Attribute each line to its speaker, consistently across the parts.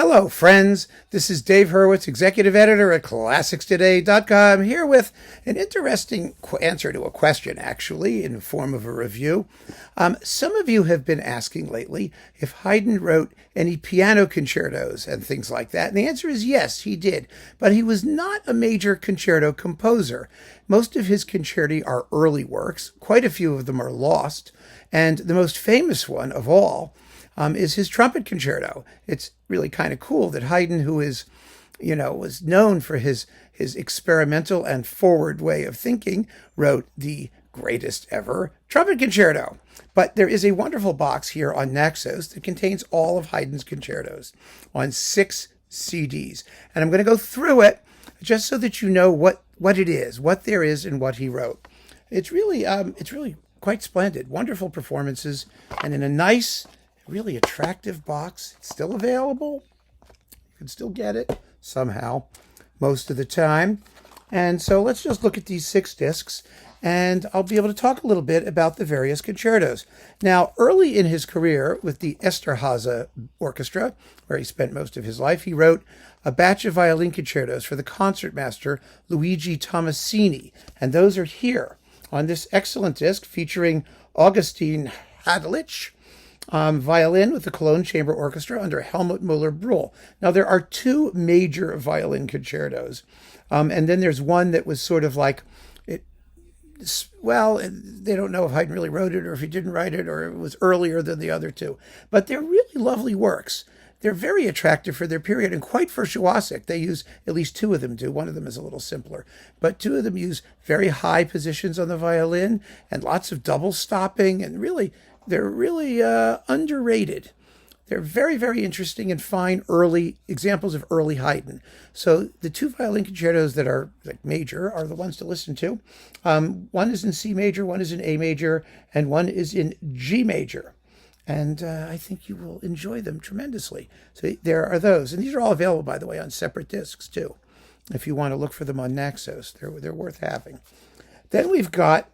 Speaker 1: Hello, friends. This is Dave Hurwitz, executive editor at ClassicsToday.com, here with an interesting answer to a question, actually, in the form of a review. Some of you have been asking lately if Haydn wrote any piano concertos and things like that. And the answer is yes, he did. But he was not a major concerto composer. Most of his concerti are early works. Quite a few of them are lost. And the most famous one of all is his trumpet concerto. It's really kind of cool that Haydn, who is, was known for his experimental and forward way of thinking, wrote the greatest ever trumpet concerto. But there is a wonderful box here on Naxos that contains all of Haydn's concertos on 6 CDs. And I'm going to go through it just so that you know what it is, what there is, and what he wrote. It's really quite splendid. Wonderful performances, and in a nice, really attractive box. It's still available. You can still get it somehow most of the time. And so let's just look at these 6 discs, and I'll be able to talk a little bit about the various concertos. Now, early in his career with the Esterházy Orchestra, where he spent most of his life, he wrote a batch of violin concertos for the concertmaster Luigi Tomasini, and those are here on this excellent disc featuring Augustin Hadlich, violin with the Cologne Chamber Orchestra under Helmut Müller-Brühl. Now, there are 2 major violin concertos, and then there's one that was sort of like, they don't know if Haydn really wrote it or if he didn't write it or it was earlier than the other 2. But they're really lovely works. They're very attractive for their period and quite virtuosic. They use, at least 2 of them do. One of them is a little simpler. But 2 of them use very high positions on the violin and lots of double stopping, and they're really underrated. They're very, very interesting and fine early examples of early Haydn. So the 2 violin concertos that are like major are the ones to listen to. One is in C major, one is in A major, and one is in G major. And I think you will enjoy them tremendously. So there are those. And these are all available, by the way, on separate discs, too. If you want to look for them on Naxos, they're worth having. Then we've got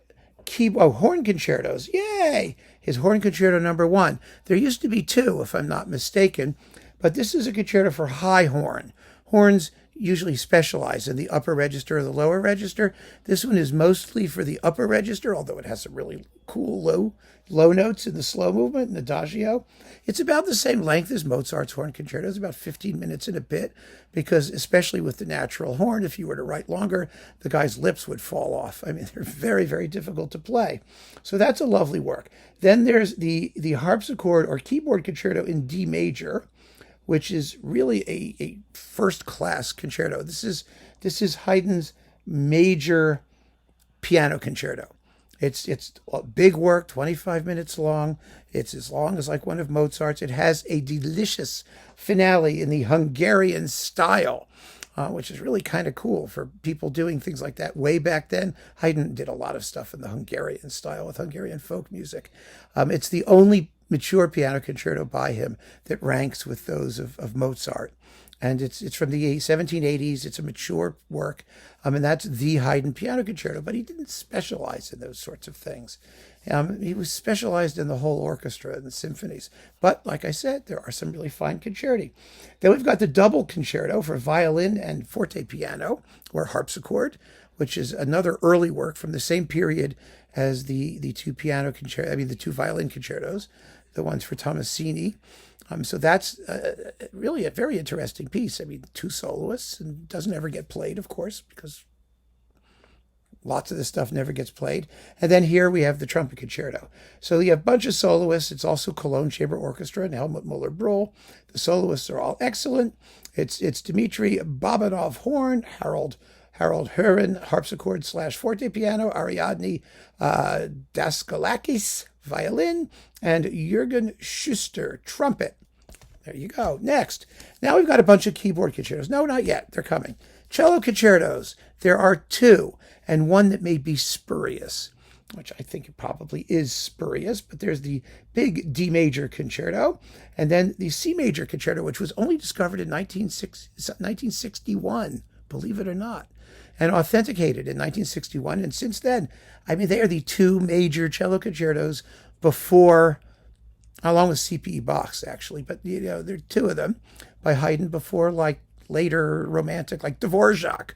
Speaker 1: horn concertos. Yay! His horn concerto number 1. There used to be 2, if I'm not mistaken, but this is a concerto for high horn. Horns usually specialize in the upper register or the lower register. This one is mostly for the upper register, although it has some really cool low notes in the slow movement and adagio. It's about the same length as Mozart's horn concerto. It's about 15 minutes and a bit, because especially with the natural horn, if you were to write longer, the guy's lips would fall off. I mean, they're very, very difficult to play. So that's a lovely work. Then there's the harpsichord or keyboard concerto in D major, which is really a first-class concerto. This is Haydn's major piano concerto. It's a big work, 25 minutes long. It's as long as like one of Mozart's. It has a delicious finale in the Hungarian style, which is really kind of cool for people doing things like that way back then. Haydn did a lot of stuff in the Hungarian style with Hungarian folk music. It's the only mature piano concerto by him that ranks with those of Mozart. And it's from the 1780s. It's a mature work. And that's the Haydn piano concerto. But he didn't specialize in those sorts of things. He was specialized in the whole orchestra and the symphonies. But like I said, there are some really fine concerti. Then we've got the double concerto for violin and forte piano, or harpsichord, which is another early work from the same period as the 2 piano concerto. the 2 violin concertos, the ones for Tomasini. So that's really a very interesting piece. 2 soloists, and doesn't ever get played, of course, because lots of this stuff never gets played. And then here we have the trumpet concerto. So you have a bunch of soloists. It's also Cologne Chamber Orchestra and Helmut Müller-Brühl. The soloists are all excellent. It's Dmitry Babanov horn, Harold Hurin harpsichord / forte piano, Ariadne Daskalakis violin, and Jürgen Schuster trumpet. There you go. Next. Now we've got a bunch of keyboard concertos. No, not yet. They're coming. Cello concertos. There are 2, and one that may be spurious, which I think it probably is spurious, but there's the big D major concerto, and then the C major concerto, which was only discovered in 1961, believe it or not, and authenticated in 1961. And since then, they are the 2 major cello concertos before along with C.P.E. Bach's, actually. But, there are two of them by Haydn before, like, later romantic, like Dvorak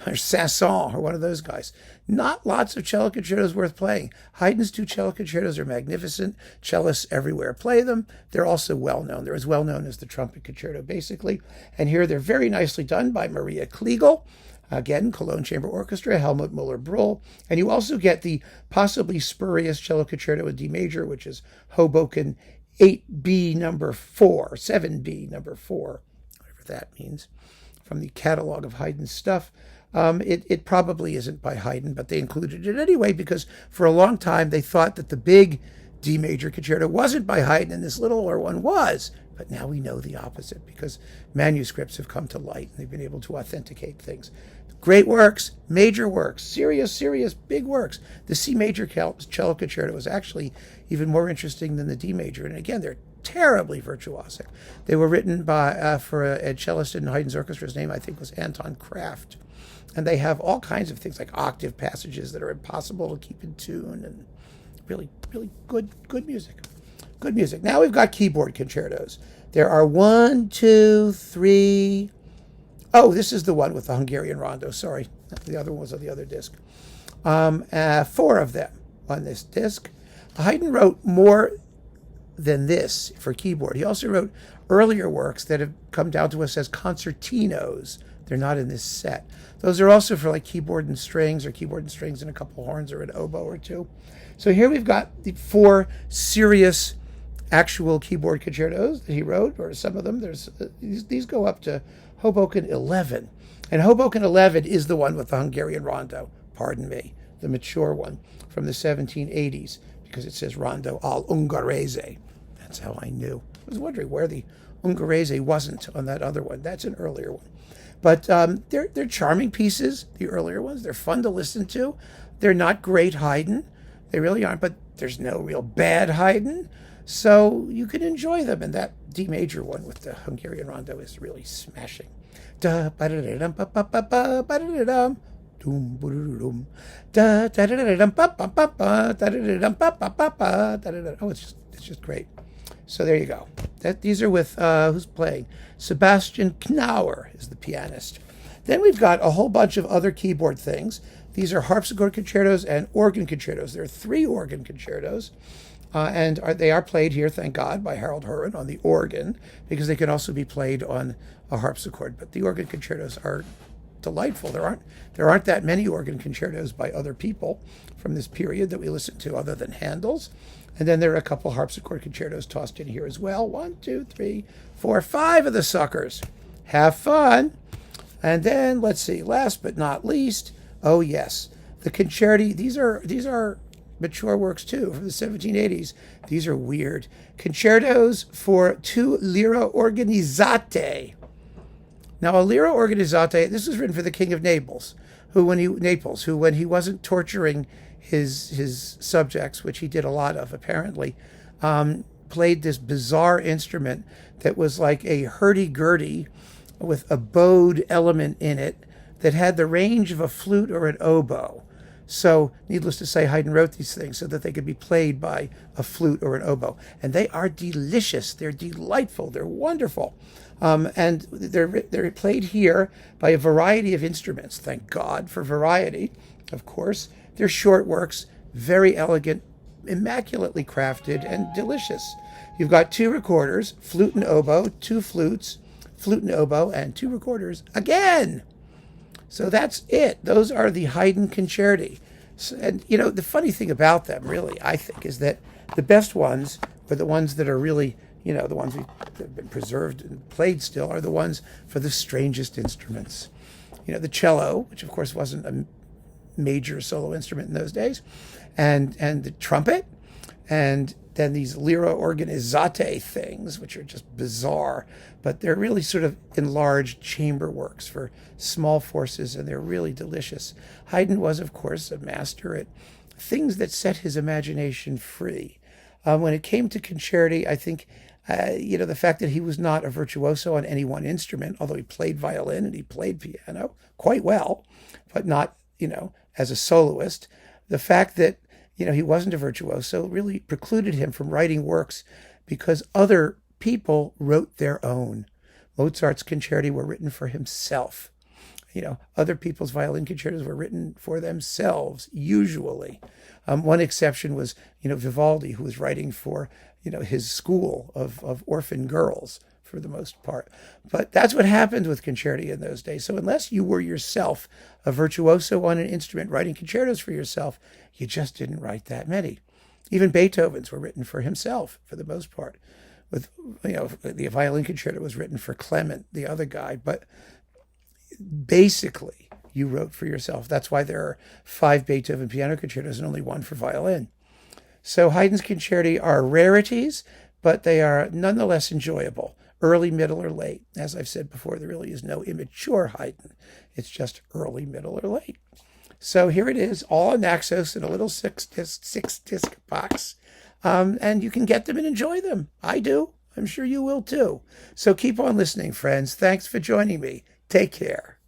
Speaker 1: or Sanson or one of those guys. Not lots of cello concertos worth playing. Haydn's two cello concertos are magnificent. Cellists everywhere play them. They're also well known. They're as well known as the trumpet concerto, basically. And here they're very nicely done by Maria Kliegel. Again, Cologne Chamber Orchestra, Helmut Müller-Brühl. And you also get the possibly spurious cello concerto in D major, which is Hoboken 8B number 4, 7B number 4, whatever that means, from the catalog of Haydn's stuff. It probably isn't by Haydn, but they included it anyway because for a long time they thought that the big D major concerto wasn't by Haydn and this littler one was. But now we know the opposite because manuscripts have come to light and they've been able to authenticate things. Great works, major works, serious, big works. The C major cello concerto is actually even more interesting than the D major. And again, they're terribly virtuosic. They were written by for a cellist in Haydn's orchestra. His name, I think, was Anton Kraft. And they have all kinds of things like octave passages that are impossible to keep in tune and really good music. Good music. Now we've got keyboard concertos. There are 1, 2, 3. Oh, this is the one with the Hungarian rondo. Sorry, the other one was on the other disc. 4 of them on this disc. Haydn wrote more than this for keyboard. He also wrote earlier works that have come down to us as concertinos. They're not in this set. Those are also for like keyboard and strings, or keyboard and strings and a couple horns or an oboe or two. So here we've got the 4 serious actual keyboard concertos that he wrote, or some of them. There's these go up to Hoboken 11. And Hoboken 11 is the one with the Hungarian rondo, pardon me, the mature one from the 1780s, because it says rondo al Ungherese. That's how I knew. I was wondering where the Ungherese wasn't on that other one. That's an earlier one. But they're charming pieces, the earlier ones. They're fun to listen to. They're not great Haydn. They really aren't, but there's no real bad Haydn. So you can enjoy them. And that D major one with the Hungarian rondo is really smashing. Oh, it's just great. So there you go. These are with who's playing? Sebastian Knauer is the pianist. Then we've got a whole bunch of other keyboard things. These are harpsichord concertos and organ concertos. There are 3 organ concertos. And they are played here, thank God, by Harold Huron on the organ, because they can also be played on a harpsichord. But the organ concertos are delightful. There aren't that many organ concertos by other people from this period that we listen to other than Handel's. And then there are a couple harpsichord concertos tossed in here as well. 1, 2, 3, 4, 5 of the suckers. Have fun. And then, let's see, last but not least, oh yes, the concerti. These are mature works too from the 1780s. These are weird. Concertos for 2 lira organizzate. Now, a lira organizzate, this was written for the King of Naples, who when he wasn't torturing his subjects, which he did a lot of apparently, played this bizarre instrument that was like a hurdy-gurdy with a bowed element in it that had the range of a flute or an oboe. So, needless to say, Haydn wrote these things so that they could be played by a flute or an oboe. And they are delicious. They're delightful. They're wonderful. And they're played here by a variety of instruments. Thank God for variety, of course. They're short works, very elegant, immaculately crafted, and delicious. You've got 2 recorders, flute and oboe, 2 flutes, flute and oboe, and 2 recorders again. So that's it. Those are the Haydn concerti. And, the funny thing about them, really, I think, is that the best ones, or the ones that are really, the ones that have been preserved and played still, are the ones for the strangest instruments. The cello, which, of course, wasn't a major solo instrument in those days, and the trumpet, and then these lira organizzate things, which are just bizarre, but they're really sort of enlarged chamber works for small forces, and they're really delicious. Haydn was, of course, a master at things that set his imagination free. When it came to concerti, I think, the fact that he was not a virtuoso on any one instrument, although he played violin and he played piano quite well, but not, as a soloist. The fact that he wasn't a virtuoso really precluded him from writing works because other people wrote their own. Mozart's concerti were written for himself. Other people's violin concertos were written for themselves, usually. One exception was, Vivaldi, who was writing for, his school of orphan girls for the most part. But that's what happened with concerti in those days. So unless you were yourself a virtuoso on an instrument writing concertos for yourself, you just didn't write that many. Even Beethoven's were written for himself for the most part. With, the violin concerto was written for Clement, the other guy, but basically you wrote for yourself. That's why there are 5 Beethoven piano concertos and only 1 for violin. So Haydn's concerti are rarities, but they are nonetheless enjoyable. Early, middle, or late. As I've said before, there really is no immature Haydn. It's just early, middle, or late. So here it is, all on Naxos in a little six disc box. And you can get them and enjoy them. I do. I'm sure you will too. So keep on listening, friends. Thanks for joining me. Take care.